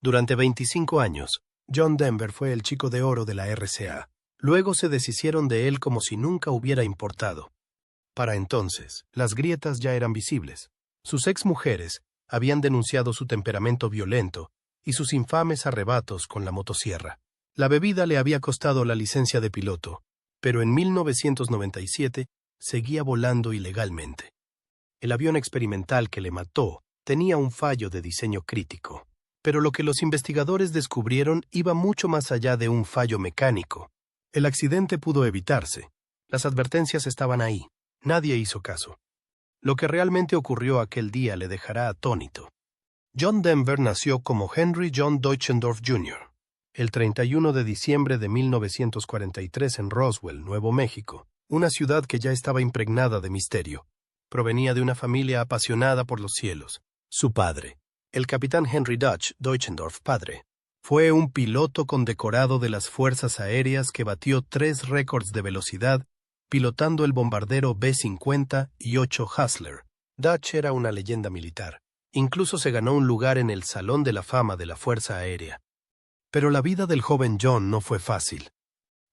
Durante 25 años, John Denver fue el chico de oro de la RCA. Luego se deshicieron de él como si nunca hubiera importado. Para entonces, las grietas ya eran visibles. Sus exmujeres habían denunciado su temperamento violento y sus infames arrebatos con la motosierra. La bebida le había costado la licencia de piloto, pero en 1997 seguía volando ilegalmente. El avión experimental que le mató tenía un fallo de diseño crítico, pero lo que los investigadores descubrieron iba mucho más allá de un fallo mecánico. El accidente pudo evitarse. Las advertencias estaban ahí. Nadie hizo caso. Lo que realmente ocurrió aquel día le dejará atónito. John Denver nació como Henry John Deutschendorf Jr. el 31 de diciembre de 1943 en Roswell, Nuevo México, una ciudad que ya estaba impregnada de misterio. Provenía de una familia apasionada por los cielos. Su padre, el capitán Henry Dutch Deutschendorf padre, fue un piloto condecorado de las Fuerzas Aéreas que batió 3 récords de velocidad pilotando el bombardero B-50 y 8 Hustler. Dutch era una leyenda militar. Incluso se ganó un lugar en el Salón de la Fama de la Fuerza Aérea. Pero la vida del joven John no fue fácil.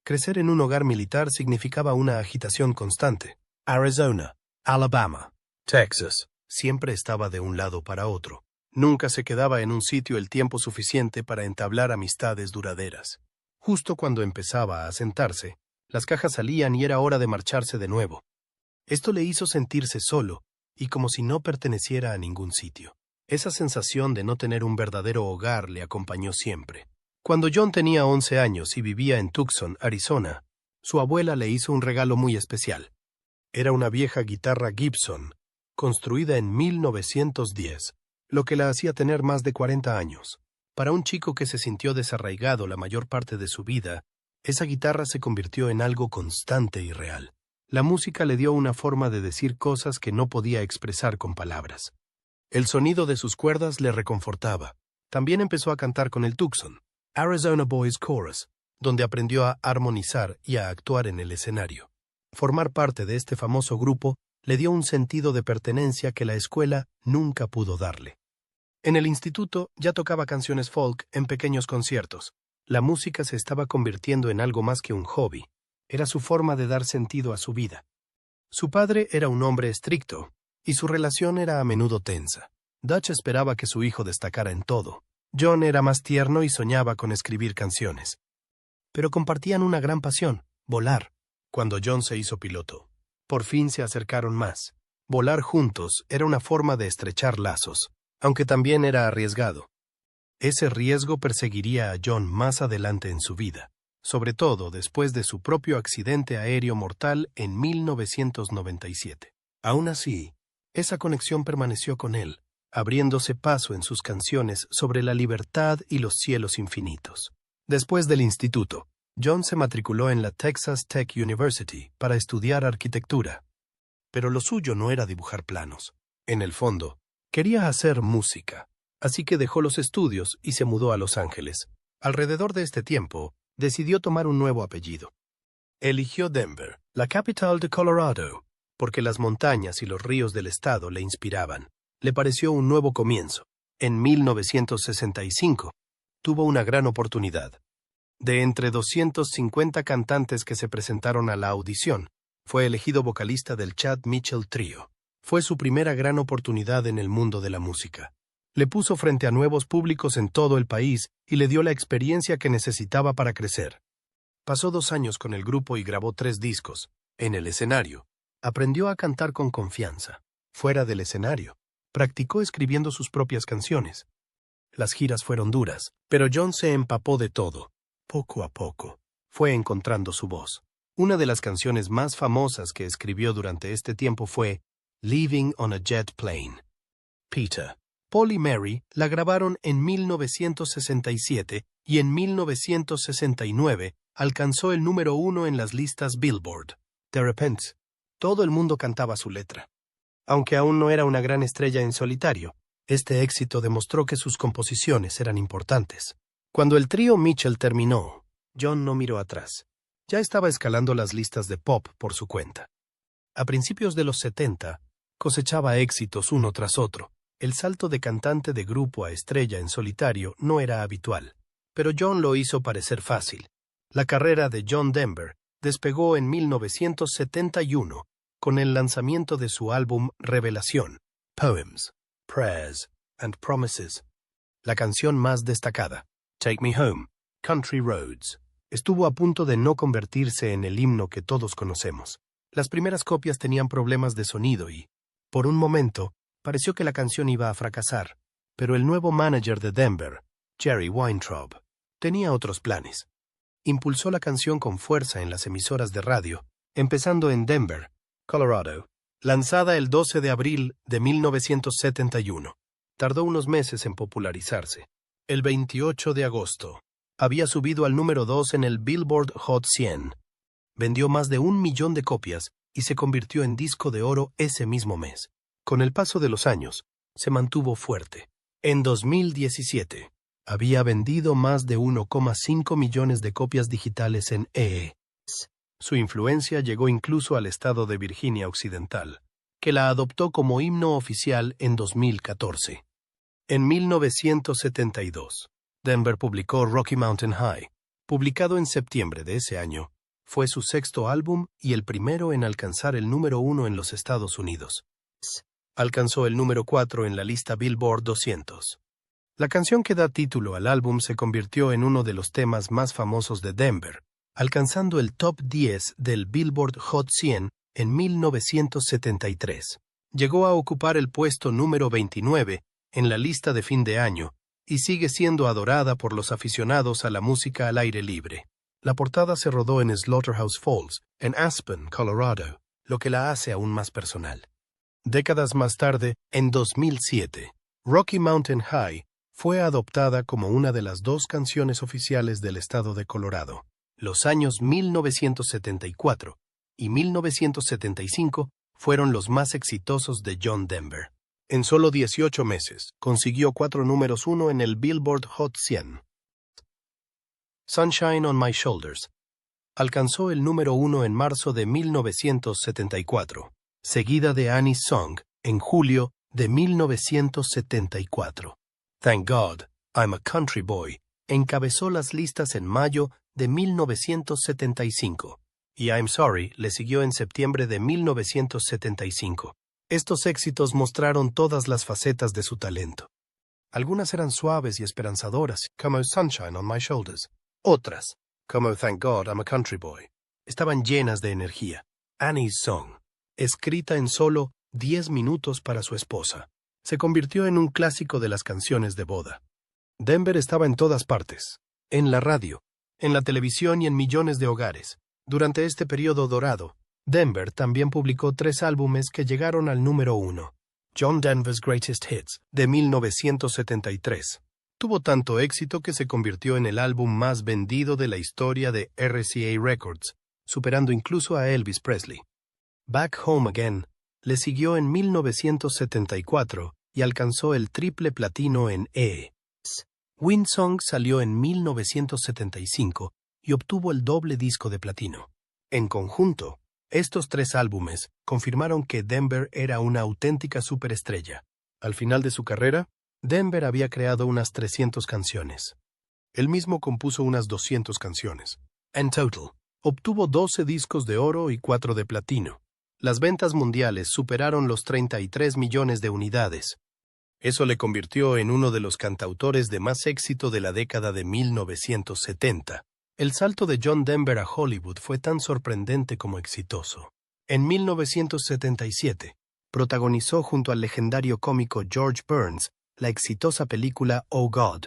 Crecer en un hogar militar significaba una agitación constante. Arizona, Alabama, Texas, siempre estaba de un lado para otro. Nunca se quedaba en un sitio el tiempo suficiente para entablar amistades duraderas. Justo cuando empezaba a asentarse, las cajas salían y era hora de marcharse de nuevo. Esto le hizo sentirse solo y como si no perteneciera a ningún sitio. Esa sensación de no tener un verdadero hogar le acompañó siempre. Cuando John tenía 11 años y vivía en Tucson, Arizona, su abuela le hizo un regalo muy especial. Era una vieja guitarra Gibson, construida en 1910, lo que la hacía tener más de 40 años. Para un chico que se sintió desarraigado la mayor parte de su vida, esa guitarra se convirtió en algo constante y real. La música le dio una forma de decir cosas que no podía expresar con palabras. El sonido de sus cuerdas le reconfortaba. También empezó a cantar con el Tucson, Arizona Boys Chorus, donde aprendió a armonizar y a actuar en el escenario. Formar parte de este famoso grupo le dio un sentido de pertenencia que la escuela nunca pudo darle. En el instituto ya tocaba canciones folk en pequeños conciertos. La música se estaba convirtiendo en algo más que un hobby. Era su forma de dar sentido a su vida. Su padre era un hombre estricto, y su relación era a menudo tensa. Dutch esperaba que su hijo destacara en todo. John era más tierno y soñaba con escribir canciones. Pero compartían una gran pasión, volar. Cuando John se hizo piloto, por fin se acercaron más. Volar juntos era una forma de estrechar lazos, aunque también era arriesgado. Ese riesgo perseguiría a John más adelante en su vida, sobre todo después de su propio accidente aéreo mortal en 1997. Aún así, esa conexión permaneció con él, abriéndose paso en sus canciones sobre la libertad y los cielos infinitos. Después del instituto, John se matriculó en la Texas Tech University para estudiar arquitectura. Pero lo suyo no era dibujar planos. En el fondo, quería hacer música. Así que dejó los estudios y se mudó a Los Ángeles. Alrededor de este tiempo, decidió tomar un nuevo apellido. Eligió Denver, la capital de Colorado, porque las montañas y los ríos del estado le inspiraban. Le pareció un nuevo comienzo. En 1965, tuvo una gran oportunidad. De entre 250 cantantes que se presentaron a la audición, fue elegido vocalista del Chad Mitchell Trio. Fue su primera gran oportunidad en el mundo de la música. Le puso frente a nuevos públicos en todo el país y le dio la experiencia que necesitaba para crecer. Pasó 2 años con el grupo y grabó 3 discos. En el escenario, aprendió a cantar con confianza. Fuera del escenario, practicó escribiendo sus propias canciones. Las giras fueron duras, pero John se empapó de todo. Poco a poco, fue encontrando su voz. Una de las canciones más famosas que escribió durante este tiempo fue Leaving on a Jet Plane. Peter, Paul y Mary la grabaron en 1967 y en 1969 alcanzó el número 1 en las listas Billboard. De repente, todo el mundo cantaba su letra. Aunque aún no era una gran estrella en solitario, este éxito demostró que sus composiciones eran importantes. Cuando el trío Mitchell terminó, John no miró atrás. Ya estaba escalando las listas de pop por su cuenta. A principios de los 70, cosechaba éxitos uno tras otro. El salto de cantante de grupo a estrella en solitario no era habitual, pero John lo hizo parecer fácil. La carrera de John Denver despegó en 1971 con el lanzamiento de su álbum Revelación, Poems, Prayers and Promises. La canción más destacada, Take Me Home, Country Roads, estuvo a punto de no convertirse en el himno que todos conocemos. Las primeras copias tenían problemas de sonido y, por un momento, pareció que la canción iba a fracasar, pero el nuevo manager de Denver, Jerry Weintraub, tenía otros planes. Impulsó la canción con fuerza en las emisoras de radio, empezando en Denver, Colorado, lanzada el 12 de abril de 1971. Tardó unos meses en popularizarse. El 28 de agosto, había subido al número 2 en el Billboard Hot 100. Vendió más de 1 millón de copias y se convirtió en disco de oro ese mismo mes. Con el paso de los años, se mantuvo fuerte. En 2017, había vendido más de 1,5 millones de copias digitales en EE. Su influencia llegó incluso al estado de Virginia Occidental, que la adoptó como himno oficial en 2014. En 1972, Denver publicó Rocky Mountain High. Publicado en septiembre de ese año, fue su sexto álbum y el primero en alcanzar el número 1 en los Estados Unidos. Alcanzó el número 4 en la lista Billboard 200. La canción que da título al álbum se convirtió en uno de los temas más famosos de Denver, alcanzando el top 10 del Billboard Hot 100 en 1973. Llegó a ocupar el puesto número 29 en la lista de fin de año y sigue siendo adorada por los aficionados a la música al aire libre. La portada se rodó en Slaughterhouse Falls, en Aspen, Colorado, lo que la hace aún más personal. Décadas más tarde, en 2007, Rocky Mountain High fue adoptada como una de las 2 canciones oficiales del estado de Colorado. Los años 1974 y 1975 fueron los más exitosos de John Denver. En solo 18 meses, consiguió 4 números 1 en el Billboard Hot 100. Sunshine on My Shoulders alcanzó el número 1 en marzo de 1974, seguida de Annie's Song en julio de 1974. Thank God, I'm a Country Boy encabezó las listas en mayo de 1975, y I'm Sorry le siguió en septiembre de 1975. Estos éxitos mostraron todas las facetas de su talento. Algunas eran suaves y esperanzadoras, como Sunshine on My Shoulders. Otras, como Thank God I'm a Country Boy, estaban llenas de energía. Annie's Song, escrita en solo 10 minutos para su esposa, se convirtió en un clásico de las canciones de boda. Denver estaba en todas partes, en la radio, en la televisión y en millones de hogares. Durante este periodo dorado, Denver también publicó 3 álbumes que llegaron al número 1. John Denver's Greatest Hits, de 1973. Tuvo tanto éxito que se convirtió en el álbum más vendido de la historia de RCA Records, superando incluso a Elvis Presley. Back Home Again le siguió en 1974 y alcanzó el triple platino en E. Windsong salió en 1975 y obtuvo el doble disco de platino. En conjunto, estos 3 álbumes confirmaron que Denver era una auténtica superestrella. Al final de su carrera, Denver había creado unas 300 canciones. Él mismo compuso unas 200 canciones. En total, obtuvo 12 discos de oro y 4 de platino. Las ventas mundiales superaron los 33 millones de unidades. Eso le convirtió en uno de los cantautores de más éxito de la década de 1970. El salto de John Denver a Hollywood fue tan sorprendente como exitoso. En 1977, protagonizó junto al legendario cómico George Burns la exitosa película Oh God.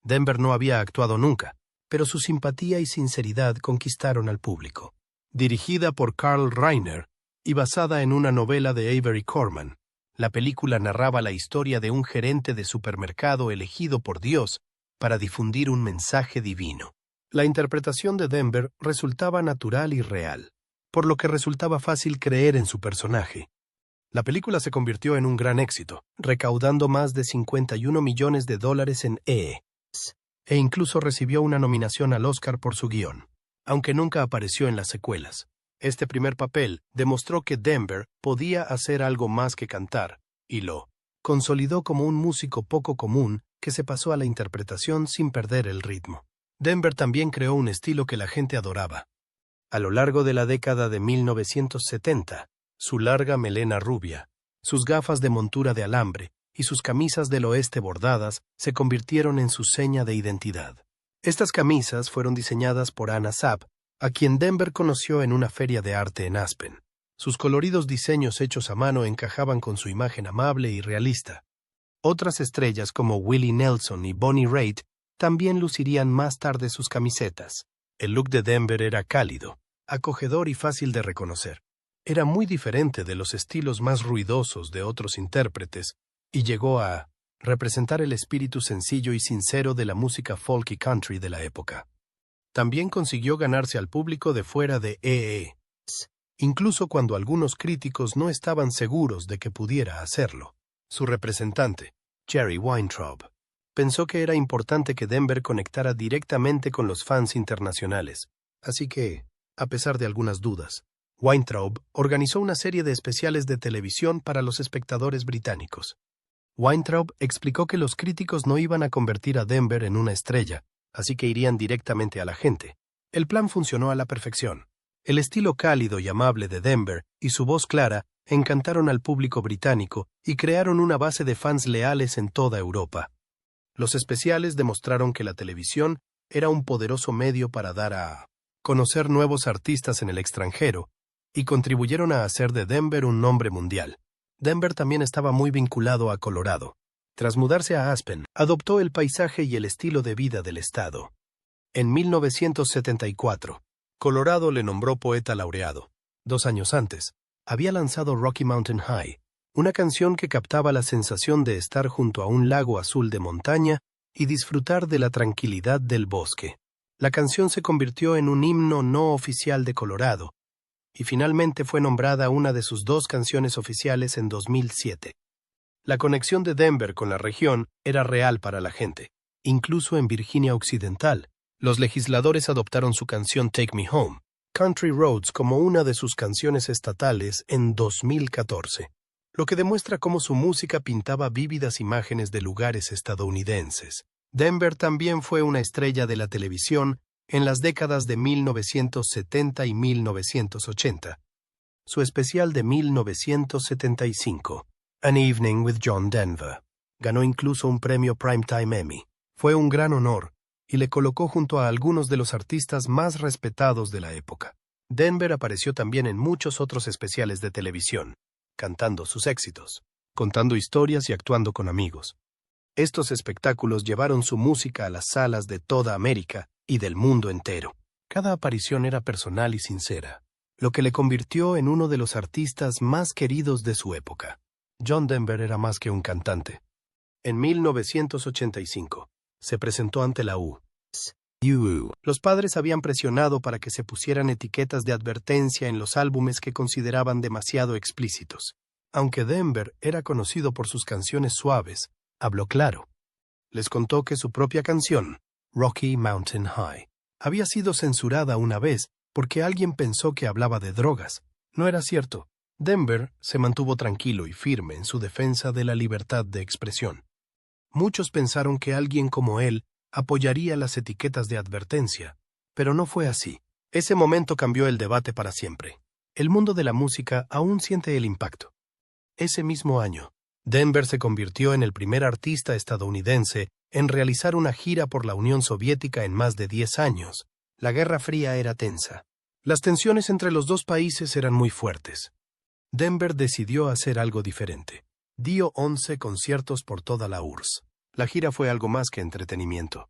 Denver no había actuado nunca, pero su simpatía y sinceridad conquistaron al público. Dirigida por Carl Reiner y basada en una novela de Avery Corman, la película narraba la historia de un gerente de supermercado elegido por Dios para difundir un mensaje divino. La interpretación de Denver resultaba natural y real, por lo que resultaba fácil creer en su personaje. La película se convirtió en un gran éxito, recaudando más de $51 millones en E. E incluso recibió una nominación al Oscar por su guión, aunque nunca apareció en las secuelas. Este primer papel demostró que Denver podía hacer algo más que cantar, y lo consolidó como un músico poco común que se pasó a la interpretación sin perder el ritmo. Denver también creó un estilo que la gente adoraba. A lo largo de la década de 1970, su larga melena rubia, sus gafas de montura de alambre y sus camisas del oeste bordadas se convirtieron en su seña de identidad. Estas camisas fueron diseñadas por Anna Zapp, a quien Denver conoció en una feria de arte en Aspen. Sus coloridos diseños hechos a mano encajaban con su imagen amable y realista. Otras estrellas como Willie Nelson y Bonnie Raitt también lucirían más tarde sus camisetas. El look de Denver era cálido, acogedor y fácil de reconocer. Era muy diferente de los estilos más ruidosos de otros intérpretes y llegó a representar el espíritu sencillo y sincero de la música folk y country de la época. También consiguió ganarse al público de fuera de EE, incluso cuando algunos críticos no estaban seguros de que pudiera hacerlo. Su representante, Jerry Weintraub, pensó que era importante que Denver conectara directamente con los fans internacionales, así que, a pesar de algunas dudas, Weintraub organizó una serie de especiales de televisión para los espectadores británicos. Weintraub explicó que los críticos no iban a convertir a Denver en una estrella, así que irían directamente a la gente. El plan funcionó a la perfección. El estilo cálido y amable de Denver y su voz clara encantaron al público británico y crearon una base de fans leales en toda Europa. Los especiales demostraron que la televisión era un poderoso medio para dar a conocer nuevos artistas en el extranjero y contribuyeron a hacer de Denver un nombre mundial. Denver también estaba muy vinculado a Colorado. Tras mudarse a Aspen, adoptó el paisaje y el estilo de vida del estado. En 1974, Colorado le nombró poeta laureado. 2 años antes, había lanzado Rocky Mountain High, una canción que captaba la sensación de estar junto a un lago azul de montaña y disfrutar de la tranquilidad del bosque. La canción se convirtió en un himno no oficial de Colorado, y finalmente fue nombrada una de sus 2 canciones oficiales en 2007. La conexión de Denver con la región era real para la gente. Incluso en Virginia Occidental, los legisladores adoptaron su canción Take Me Home, Country Roads, como una de sus canciones estatales en 2014, lo que demuestra cómo su música pintaba vívidas imágenes de lugares estadounidenses. Denver también fue una estrella de la televisión en las décadas de 1970 y 1980. Su especial de 1975, An Evening with John Denver, ganó incluso un premio Primetime Emmy. Fue un gran honor y le colocó junto a algunos de los artistas más respetados de la época. Denver apareció también en muchos otros especiales de televisión, cantando sus éxitos, contando historias y actuando con amigos. Estos espectáculos llevaron su música a las salas de toda América y del mundo entero. Cada aparición era personal y sincera, lo que le convirtió en uno de los artistas más queridos de su época. John Denver era más que un cantante. En 1985, se presentó ante la U. Los padres habían presionado para que se pusieran etiquetas de advertencia en los álbumes que consideraban demasiado explícitos. Aunque Denver era conocido por sus canciones suaves, habló claro. Les contó que su propia canción, Rocky Mountain High, había sido censurada una vez porque alguien pensó que hablaba de drogas. No era cierto. Denver se mantuvo tranquilo y firme en su defensa de la libertad de expresión. Muchos pensaron que alguien como él apoyaría las etiquetas de advertencia, pero no fue así. Ese momento cambió el debate para siempre. El mundo de la música aún siente el impacto. Ese mismo año, Denver se convirtió en el primer artista estadounidense en realizar una gira por la Unión Soviética en más de 10 años. La Guerra Fría era tensa. Las tensiones entre los 2 países eran muy fuertes. Denver decidió hacer algo diferente. Dio 11 conciertos por toda la URSS. La gira fue algo más que entretenimiento.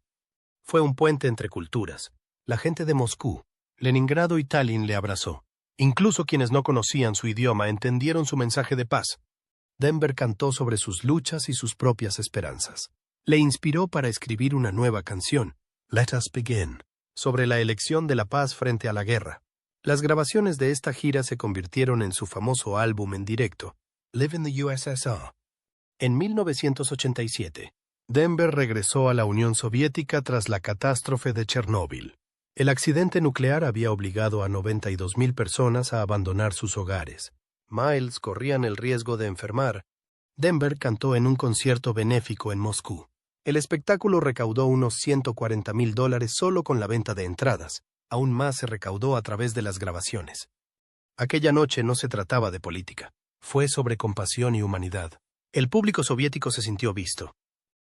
Fue un puente entre culturas. La gente de Moscú, Leningrado y Tallinn le abrazó. Incluso quienes no conocían su idioma entendieron su mensaje de paz. Denver cantó sobre sus luchas y sus propias esperanzas. Le inspiró para escribir una nueva canción, Let Us Begin, sobre la elección de la paz frente a la guerra. Las grabaciones de esta gira se convirtieron en su famoso álbum en directo, Live in the USSR. En 1987, Denver regresó a la Unión Soviética tras la catástrofe de Chernóbil. El accidente nuclear había obligado a 92,000 personas a abandonar sus hogares. Miles corrían el riesgo de enfermar, Denver cantó en un concierto benéfico en Moscú. El espectáculo recaudó unos $140,000 solo con la venta de entradas. Aún más se recaudó a través de las grabaciones. Aquella noche no se trataba de política. Fue sobre compasión y humanidad. El público soviético se sintió visto.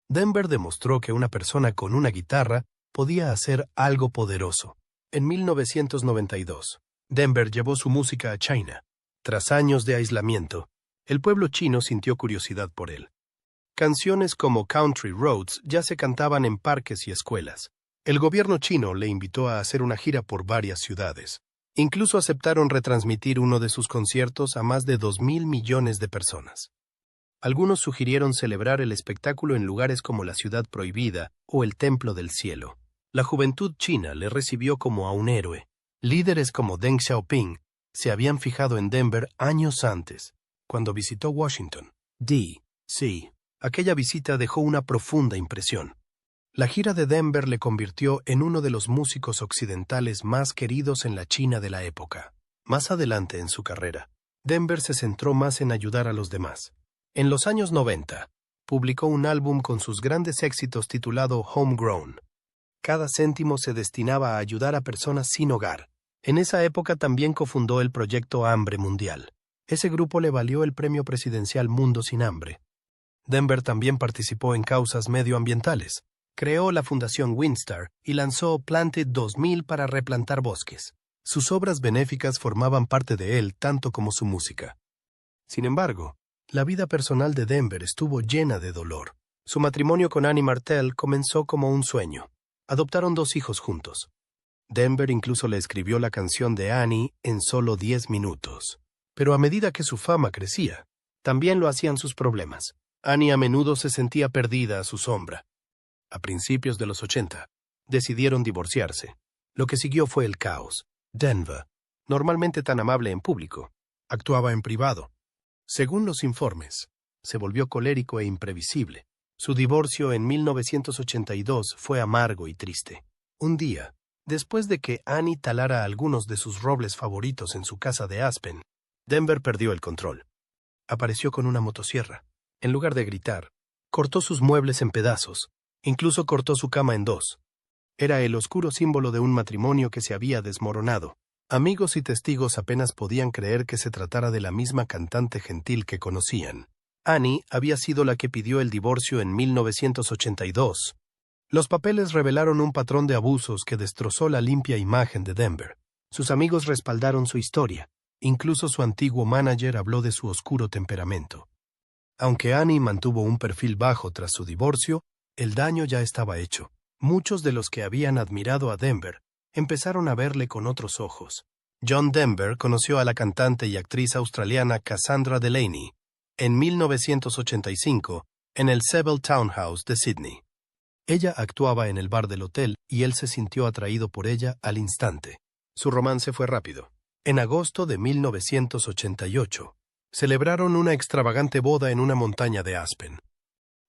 Denver demostró que una persona con una guitarra podía hacer algo poderoso. En 1992, Denver llevó su música a China. Tras años de aislamiento, el pueblo chino sintió curiosidad por él. Canciones como Country Roads ya se cantaban en parques y escuelas. El gobierno chino le invitó a hacer una gira por varias ciudades. Incluso aceptaron retransmitir uno de sus conciertos a más de 2,000 millones de personas. Algunos sugirieron celebrar el espectáculo en lugares como la Ciudad Prohibida o el Templo del Cielo. La juventud china le recibió como a un héroe. Líderes como Deng Xiaoping se habían fijado en Denver años antes, cuando visitó Washington, D.C. Aquella visita dejó una profunda impresión. La gira de Denver le convirtió en uno de los músicos occidentales más queridos en la China de la época. Más adelante en su carrera, Denver se centró más en ayudar a los demás. En los años 90, publicó un álbum con sus grandes éxitos titulado Homegrown. Cada céntimo se destinaba a ayudar a personas sin hogar. En esa época también cofundó el proyecto Hambre Mundial. Ese grupo le valió el premio presidencial Mundo sin Hambre. Denver también participó en causas medioambientales. Creó la Fundación Winstar y lanzó Planted 2000 para replantar bosques. Sus obras benéficas formaban parte de él tanto como su música. Sin embargo, la vida personal de Denver estuvo llena de dolor. Su matrimonio con Annie Martel comenzó como un sueño. Adoptaron 2 hijos juntos. Denver incluso le escribió la canción de Annie en solo 10 minutos. Pero a medida que su fama crecía, también lo hacían sus problemas. Annie a menudo se sentía perdida a su sombra. A principios de los 80, decidieron divorciarse. Lo que siguió fue el caos. Denver, normalmente tan amable en público, actuaba en privado. Según los informes, se volvió colérico e imprevisible. Su divorcio en 1982 fue amargo y triste. Un día, después de que Annie talara algunos de sus robles favoritos en su casa de Aspen, Denver perdió el control. Apareció con una motosierra. En lugar de gritar, cortó sus muebles en pedazos. Incluso cortó su cama en 2. Era el oscuro símbolo de un matrimonio que se había desmoronado. Amigos y testigos apenas podían creer que se tratara de la misma cantante gentil que conocían. Annie había sido la que pidió el divorcio en 1982. Los papeles revelaron un patrón de abusos que destrozó la limpia imagen de Denver. Sus amigos respaldaron su historia. Incluso su antiguo manager habló de su oscuro temperamento. Aunque Annie mantuvo un perfil bajo tras su divorcio, el daño ya estaba hecho. Muchos de los que habían admirado a Denver empezaron a verle con otros ojos. John Denver conoció a la cantante y actriz australiana Cassandra Delaney en 1985 en el Sebel Townhouse de Sydney. Ella actuaba en el bar del hotel y él se sintió atraído por ella al instante. Su romance fue rápido. En agosto de 1988, celebraron una extravagante boda en una montaña de Aspen.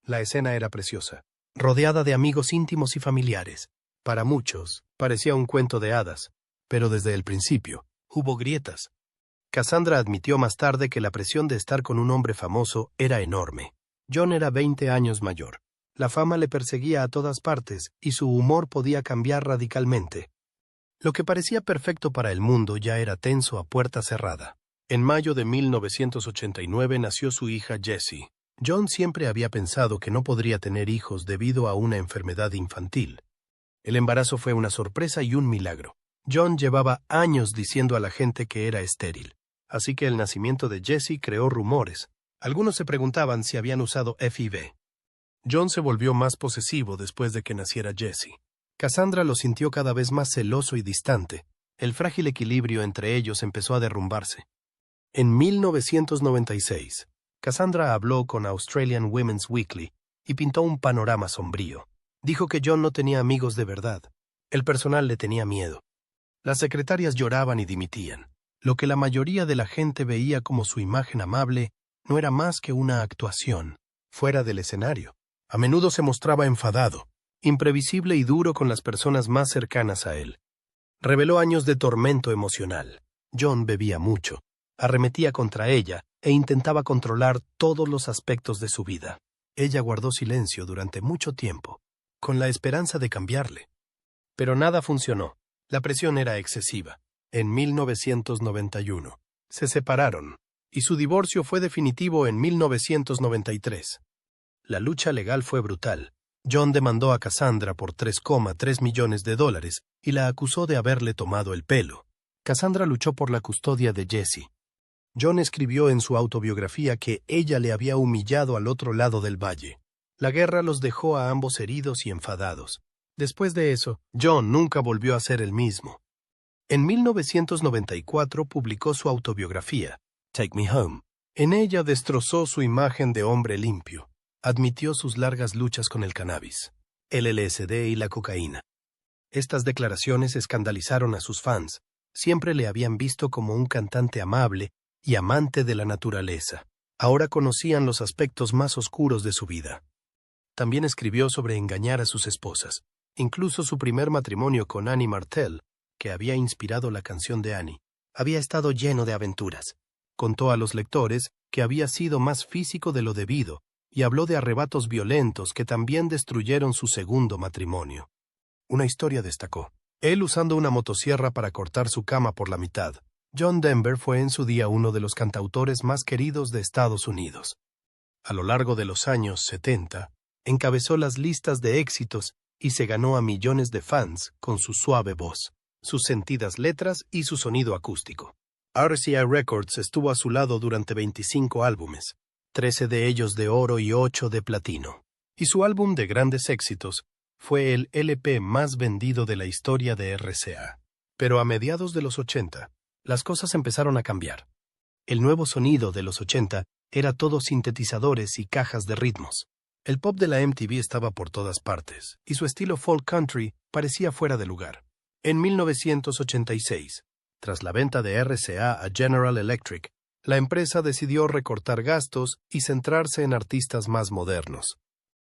La escena era preciosa, rodeada de amigos íntimos y familiares. Para muchos, parecía un cuento de hadas, pero desde el principio, hubo grietas. Cassandra admitió más tarde que la presión de estar con un hombre famoso era enorme. John era 20 años mayor. La fama le perseguía a todas partes y su humor podía cambiar radicalmente. Lo que parecía perfecto para el mundo ya era tenso a puerta cerrada. En mayo de 1989 nació su hija Jessie. John siempre había pensado que no podría tener hijos debido a una enfermedad infantil. El embarazo fue una sorpresa y un milagro. John llevaba años diciendo a la gente que era estéril. Así que el nacimiento de Jessie creó rumores. Algunos se preguntaban si habían usado FIV. John se volvió más posesivo después de que naciera Jessie. Cassandra lo sintió cada vez más celoso y distante. El frágil equilibrio entre ellos empezó a derrumbarse. En 1996, Cassandra habló con Australian Women's Weekly y pintó un panorama sombrío. Dijo que John no tenía amigos de verdad. El personal le tenía miedo. Las secretarias lloraban y dimitían. Lo que la mayoría de la gente veía como su imagen amable no era más que una actuación, fuera del escenario. A menudo se mostraba enfadado, imprevisible y duro con las personas más cercanas a él. Reveló años de tormento emocional. John bebía mucho, arremetía contra ella e intentaba controlar todos los aspectos de su vida. Ella guardó silencio durante mucho tiempo, con la esperanza de cambiarle. Pero nada funcionó. La presión era excesiva. En 1991, se separaron, y su divorcio fue definitivo en 1993. La lucha legal fue brutal. John demandó a Cassandra por $3,3 millones y la acusó de haberle tomado el pelo. Cassandra luchó por la custodia de Jesse. John escribió en su autobiografía que ella le había humillado al otro lado del valle. La guerra los dejó a ambos heridos y enfadados. Después de eso, John nunca volvió a ser el mismo. En 1994 publicó su autobiografía, Take Me Home. En ella destrozó su imagen de hombre limpio. Admitió sus largas luchas con el cannabis, el LSD y la cocaína. Estas declaraciones escandalizaron a sus fans. Siempre le habían visto como un cantante amable y amante de la naturaleza. Ahora conocían los aspectos más oscuros de su vida. También escribió sobre engañar a sus esposas. Incluso su primer matrimonio con Annie Martel, que había inspirado la canción de Annie, había estado lleno de aventuras. Contó a los lectores que había sido más físico de lo debido y habló de arrebatos violentos que también destruyeron su segundo matrimonio. Una historia destacó. Él usando una motosierra para cortar su cama por la mitad. John Denver fue en su día uno de los cantautores más queridos de Estados Unidos. A lo largo de los años 70, encabezó las listas de éxitos y se ganó a millones de fans con su suave voz, sus sentidas letras y su sonido acústico. RCA Records estuvo a su lado durante 25 álbumes, 13 de ellos de oro y 8 de platino. Y su álbum de grandes éxitos fue el LP más vendido de la historia de RCA. Pero a mediados de los 80, las cosas empezaron a cambiar. El nuevo sonido de los 80 era todo sintetizadores y cajas de ritmos. El pop de la MTV estaba por todas partes, y su estilo folk country parecía fuera de lugar. En 1986, tras la venta de RCA a General Electric, la empresa decidió recortar gastos y centrarse en artistas más modernos.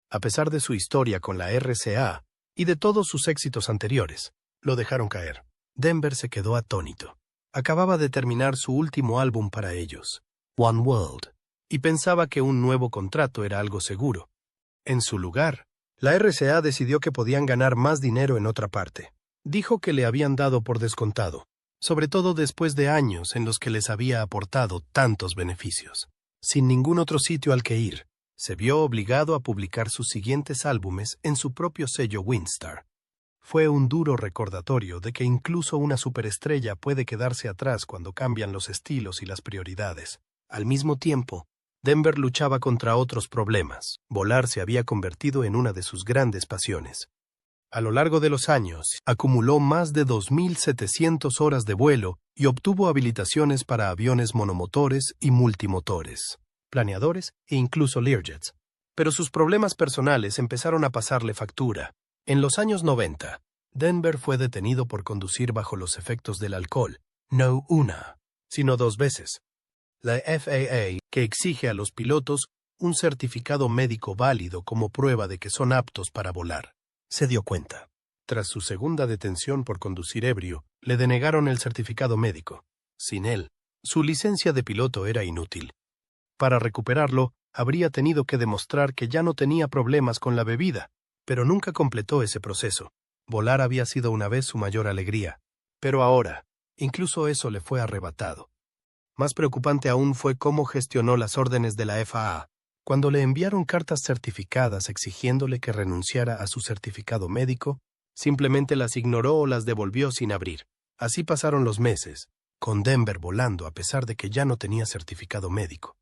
A pesar de su historia con la RCA y de todos sus éxitos anteriores, lo dejaron caer. Denver se quedó atónito. Acababa de terminar su último álbum para ellos, One World, y pensaba que un nuevo contrato era algo seguro. En su lugar, la RCA decidió que podían ganar más dinero en otra parte. Dijo que le habían dado por descontado, sobre todo después de años en los que les había aportado tantos beneficios. Sin ningún otro sitio al que ir, se vio obligado a publicar sus siguientes álbumes en su propio sello Windstar. Fue un duro recordatorio de que incluso una superestrella puede quedarse atrás cuando cambian los estilos y las prioridades. Al mismo tiempo, Denver luchaba contra otros problemas. Volar se había convertido en una de sus grandes pasiones. A lo largo de los años, acumuló más de 2.700 horas de vuelo y obtuvo habilitaciones para aviones monomotores y multimotores, planeadores e incluso Learjets. Pero sus problemas personales empezaron a pasarle factura. En los años 90, Denver fue detenido por conducir bajo los efectos del alcohol, no una, sino 2 veces. La FAA, que exige a los pilotos un certificado médico válido como prueba de que son aptos para volar, se dio cuenta. Tras su segunda detención por conducir ebrio, le denegaron el certificado médico. Sin él, su licencia de piloto era inútil. Para recuperarlo, habría tenido que demostrar que ya no tenía problemas con la bebida, pero nunca completó ese proceso. Volar había sido una vez su mayor alegría, pero ahora, incluso eso le fue arrebatado. Más preocupante aún fue cómo gestionó las órdenes de la FAA. Cuando le enviaron cartas certificadas exigiéndole que renunciara a su certificado médico, simplemente las ignoró o las devolvió sin abrir. Así pasaron los meses, con Denver volando a pesar de que ya no tenía certificado médico.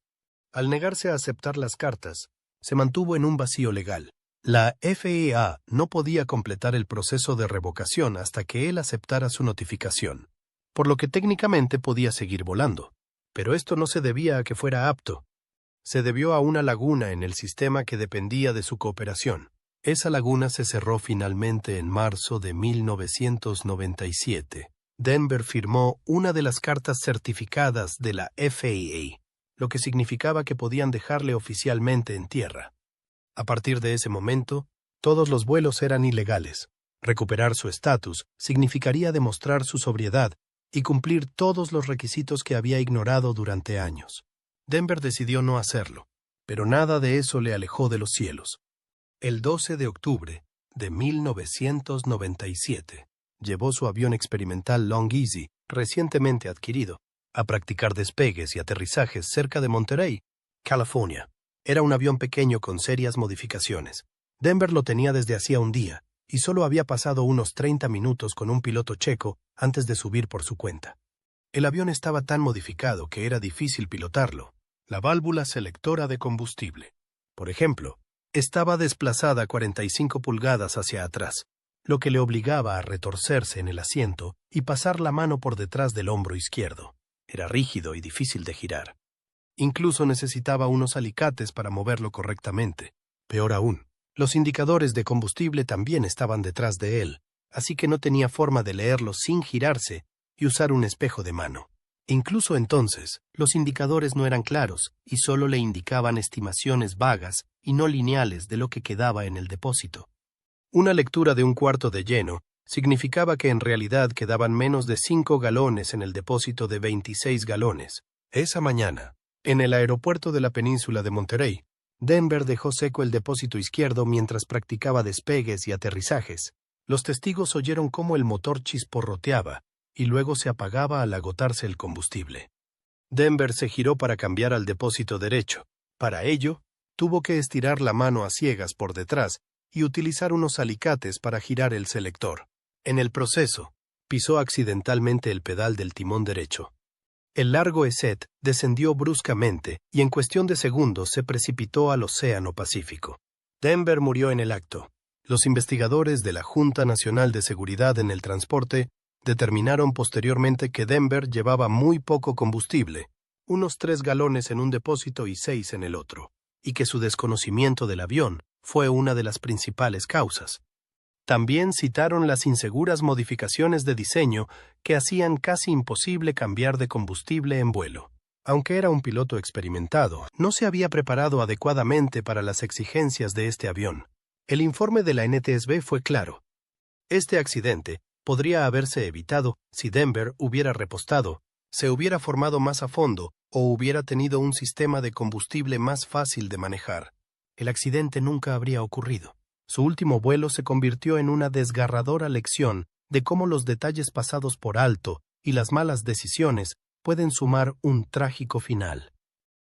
Al negarse a aceptar las cartas, se mantuvo en un vacío legal. La FAA no podía completar el proceso de revocación hasta que él aceptara su notificación, por lo que técnicamente podía seguir volando. Pero esto no se debía a que fuera apto. Se debió a una laguna en el sistema que dependía de su cooperación. Esa laguna se cerró finalmente en marzo de 1997. Denver firmó una de las cartas certificadas de la FAA, lo que significaba que podían dejarle oficialmente en tierra. A partir de ese momento, todos los vuelos eran ilegales. Recuperar su estatus significaría demostrar su sobriedad y cumplir todos los requisitos que había ignorado durante años. Denver decidió no hacerlo, pero nada de eso le alejó de los cielos. El 12 de octubre de 1997, llevó su avión experimental Long Easy, recientemente adquirido, a practicar despegues y aterrizajes cerca de Monterey, California. Era un avión pequeño con serias modificaciones. Denver lo tenía desde hacía un día, y solo había pasado unos 30 minutos con un piloto checo antes de subir por su cuenta. El avión estaba tan modificado que era difícil pilotarlo. La válvula selectora de combustible, por ejemplo, estaba desplazada 45 pulgadas hacia atrás, lo que le obligaba a retorcerse en el asiento y pasar la mano por detrás del hombro izquierdo. Era rígido y difícil de girar. Incluso necesitaba unos alicates para moverlo correctamente. Peor aún, los indicadores de combustible también estaban detrás de él, así que no tenía forma de leerlos sin girarse y usar un espejo de mano. Incluso entonces, los indicadores no eran claros y solo le indicaban estimaciones vagas y no lineales de lo que quedaba en el depósito. Una lectura de un cuarto de lleno significaba que en realidad quedaban menos de 5 galones en el depósito de 26 galones. Esa mañana, en el aeropuerto de la península de Monterey, Denver dejó seco el depósito izquierdo mientras practicaba despegues y aterrizajes. Los testigos oyeron cómo el motor chisporroteaba y luego se apagaba al agotarse el combustible. Denver se giró para cambiar al depósito derecho. Para ello, tuvo que estirar la mano a ciegas por detrás y utilizar unos alicates para girar el selector. En el proceso, pisó accidentalmente el pedal del timón derecho. El largo ESET descendió bruscamente y en cuestión de segundos se precipitó al Océano Pacífico. Denver murió en el acto. Los investigadores de la Junta Nacional de Seguridad en el Transporte determinaron posteriormente que Denver llevaba muy poco combustible, unos 3 galones en un depósito y 6 en el otro, y que su desconocimiento del avión fue una de las principales causas. También citaron las inseguras modificaciones de diseño que hacían casi imposible cambiar de combustible en vuelo. Aunque era un piloto experimentado, no se había preparado adecuadamente para las exigencias de este avión. El informe de la NTSB fue claro. Este accidente podría haberse evitado si Denver hubiera repostado, se hubiera formado más a fondo o hubiera tenido un sistema de combustible más fácil de manejar. El accidente nunca habría ocurrido. Su último vuelo se convirtió en una desgarradora lección de cómo los detalles pasados por alto y las malas decisiones pueden sumar un trágico final.